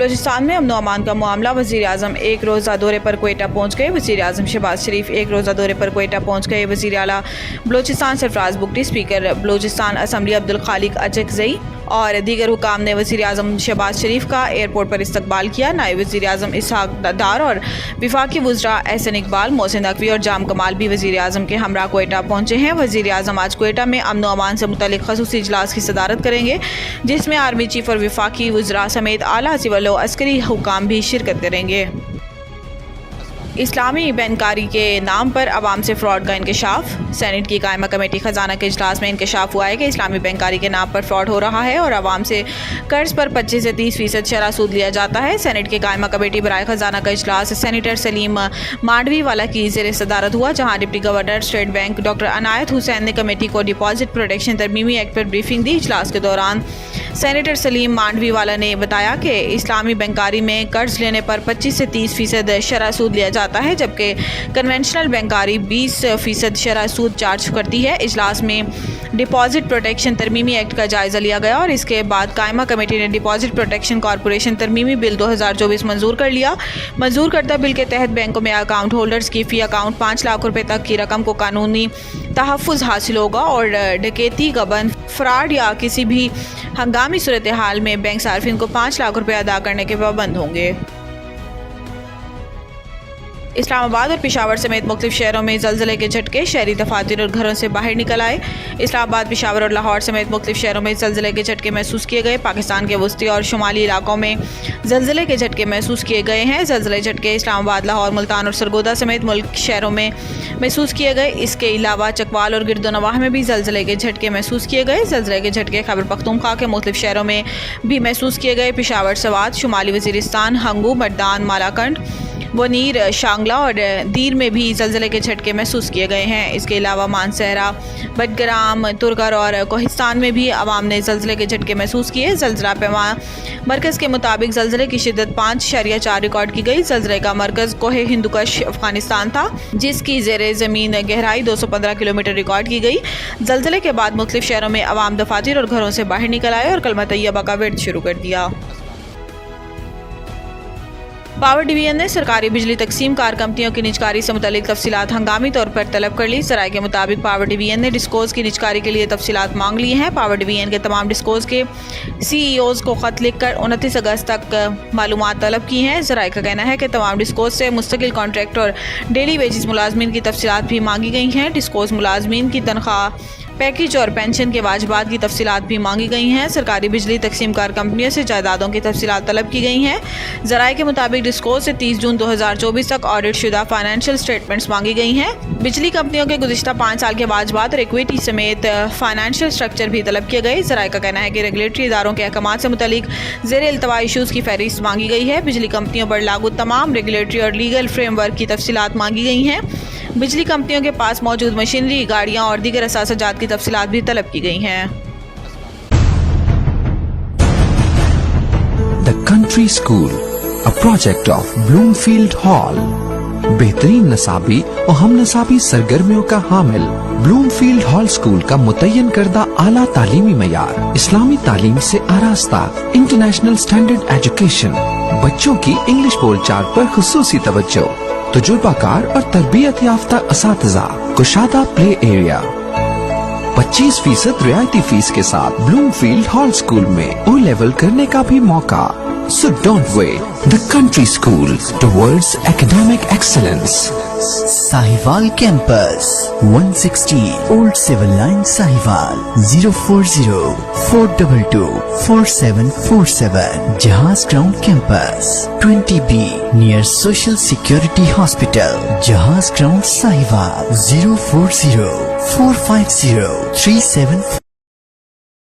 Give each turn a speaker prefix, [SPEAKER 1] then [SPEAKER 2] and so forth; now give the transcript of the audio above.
[SPEAKER 1] بلوچستان میں امن و امان کا معاملہ، وزیر اعظم ایک روزہ دورے پر کوئٹہ پہنچ گئے۔ وزیر اعظم شہباز شریف ایک روزہ دورے پر کوئٹہ پہنچ گئے۔ وزیر اعلیٰ بلوچستان سرفراز بگٹی، اسپیکر بلوچستان اسمبلی عبدالخالق اچکزئی اور دیگر حکام نے وزیر اعظم شہباز شریف کا ایئرپورٹ پر استقبال کیا۔ نائب وزیر اعظم اسحاق ڈار اور وفاقی وزراء احسن اقبال، محسن نقوی اور جام کمال بھی وزیر اعظم کے ہمراہ کوئٹہ پہنچے ہیں۔ وزیر اعظم آج کوئٹہ میں امن و امان سے متعلق خصوصی اجلاس کی صدارت کریں گے، جس میں آرمی چیف اور وفاقی وزراء سمیت اعلیٰ سول و عسکری حکام بھی شرکت کریں گے۔ اسلامی بینکاری کے نام پر عوام سے فراڈ کا انکشاف۔ سینیٹ کی قائمہ کمیٹی خزانہ کے اجلاس میں انکشاف ہوا ہے کہ اسلامی بینکاری کے نام پر فراڈ ہو رہا ہے اور عوام سے قرض پر 25 سے 30% شرح سود لیا جاتا ہے۔ سینیٹ کی قائمہ کمیٹی برائے خزانہ کا اجلاس سینیٹر سلیم مانڈوی والا کی زیر صدارت ہوا، جہاں deputy governor state bank doctor عنایت حسین نے کمیٹی کو ڈپازٹ پروٹیکشن ترمیمی ایکٹ پر بریفنگ دی۔ اجلاس کے دوران سینیٹر سلیم مانڈوی والا نے بتایا کہ اسلامی بینکاری میں قرض لینے پر 25 سے 30% شرح سود لیا جاتا ہے، جبکہ کنونشنل بینکاری 20% شرح سود چارج کرتی ہے۔ اجلاس میں ڈپازٹ پروٹیکشن ترمیمی ایکٹ کا جائزہ لیا گیا اور اس کے بعد قائمہ کمیٹی نے ڈپازٹ پروٹیکشن کارپوریشن ترمیمی بل 2024 منظور کر لیا۔ منظور کردہ بل کے تحت بینکوں میں اکاؤنٹ ہولڈرز کی فی اکاؤنٹ 5 لاکھ روپے تک کی رقم کو قانونی تحفظ حاصل ہوگا اور ڈکیتی، گبن، فراڈ یا کسی بھی ہنگامی صورتحال میں بینک صارفین کو 5 لاکھ روپے ادا کرنے کے پابند ہوں گے۔ اسلام آباد اور پشاور سمیت مختلف شہروں میں زلزلے کے جھٹکے، شہری دفاتر اور گھروں سے باہر نکل آئے۔ اسلام آباد، پشاور اور لاہور سمیت مختلف شہروں میں زلزلے کے جھٹکے محسوس کیے گئے۔ پاکستان کے وسطی اور شمالی علاقوں میں زلزلے کے جھٹکے محسوس کیے گئے ہیں۔ زلزلے جھٹکے اسلام آباد، لاہور، ملتان اور سرگودا سمیت ملک شہروں میں محسوس کیے گئے۔ اس کے علاوہ چکوال اور گرد و نواح میں بھی زلزلے کے جھٹکے محسوس کیے گئے۔ زلزلے کے جھٹکے خیبر پختونخوا کے مختلف شہروں میں بھی محسوس کیے گئے۔ پشاور، سوات، شمالی وزیرستان، ہنگو، مردان، مالاکنڈ، ونیر، شانگلہ اور دیر میں بھی زلزلے کے جھٹکے محسوس کیے گئے ہیں۔ اس کے علاوہ مانسہرہ، بٹگرام، ترکر اور کوہستان میں بھی عوام نے زلزلے کے جھٹکے محسوس کیے۔ زلزلہ پیما مرکز کے مطابق زلزلے کی شدت 5.4 ریکارڈ کی گئی۔ زلزلے کا مرکز کوہ ہندوکش، افغانستان تھا، جس کی زیر زمین گہرائی 215 کلومیٹر ریکارڈ کی گئی۔ زلزلے کے بعد مختلف شہروں میں عوام دفاتر اور گھروں سے باہر نکل آئے اور کلمہ طیبہ کا ورد شروع کر دیا۔ پاور ڈویژن نے سرکاری بجلی تقسیم کار کمپنیوں کی نجکاری سے متعلق تفصیلات ہنگامی طور پر طلب کر لی۔ ذرائع کے مطابق پاور ڈویژن نے ڈسکوز کی نجکاری کے لیے تفصیلات مانگ لی ہیں۔ پاور ڈویژن کے تمام ڈسکوز کے سی ای اوز کو خط لکھ کر 29 اگست تک معلومات طلب کی ہیں۔ ذرائع کا کہنا ہے کہ تمام ڈسکوز سے مستقل کانٹریکٹ اور ڈیلی ویجز ملازمین کی تفصیلات بھی مانگی گئی ہیں۔ ڈسکوز ملازمین کی تنخواہ، پیکج اور پینشن کے واجبات کی تفصیلات بھی مانگی گئی ہیں۔ سرکاری بجلی تقسیم کار کمپنیوں سے جائیدادوں کی تفصیلات طلب کی گئی ہیں۔ ذرائع کے مطابق ڈسکوز سے 30 جون 2024 تک آڈٹ شدہ فائنینشیل سٹیٹمنٹس مانگی گئی ہیں۔ بجلی کمپنیوں کے گزشتہ 5 سال کے واجبات اور ایکویٹی سمیت فائنینشیل سٹرکچر بھی طلب کیے گئے۔ ذرائع کا کہنا ہے کہ ریگولیٹری اداروں کے احکامات سے متعلق زیر التوا ایشوز کی فہرست مانگی گئی ہے۔ بجلی کمپنیوں پر لاگو تمام ریگولیٹری اور لیگل فریم ورک کی تفصیلات مانگی گئی ہیں۔ بجلی کمپنیوں کے پاس موجود مشینری، گاڑیاں اور دیگر اثاثہ جات کی تفصیلات بھی طلب کی گئی ہیں۔
[SPEAKER 2] The Country School, a project of Bloomfield Hall. بہترین نصابی اور ہم نصابی سرگرمیوں کا حامل بلومفیلڈ ہال اسکول کا متعین کردہ اعلیٰ تعلیمی معیار، اسلامی تعلیم سے آراستہ، انٹرنیشنل سٹینڈرڈ ایجوکیشن، بچوں کی انگلش بول چال پر خصوصی توجہ، تجربہ کار اور تربیت یافتہ اساتذہ، کشادہ پلے ایریا، 25% رعایتی فیس کے ساتھ بلومفیلڈ ہال اسکول میں او لیول کرنے کا بھی موقع۔ So don't wait. The Country School towards academic excellence.
[SPEAKER 3] Sahiwal Campus, 160 Old Civil Line, Sahiwal, 040-422-4747. Jahaz Ground Campus, 20B, near Social Security Hospital, Jahaz Ground, Sahiwal, 040-450-37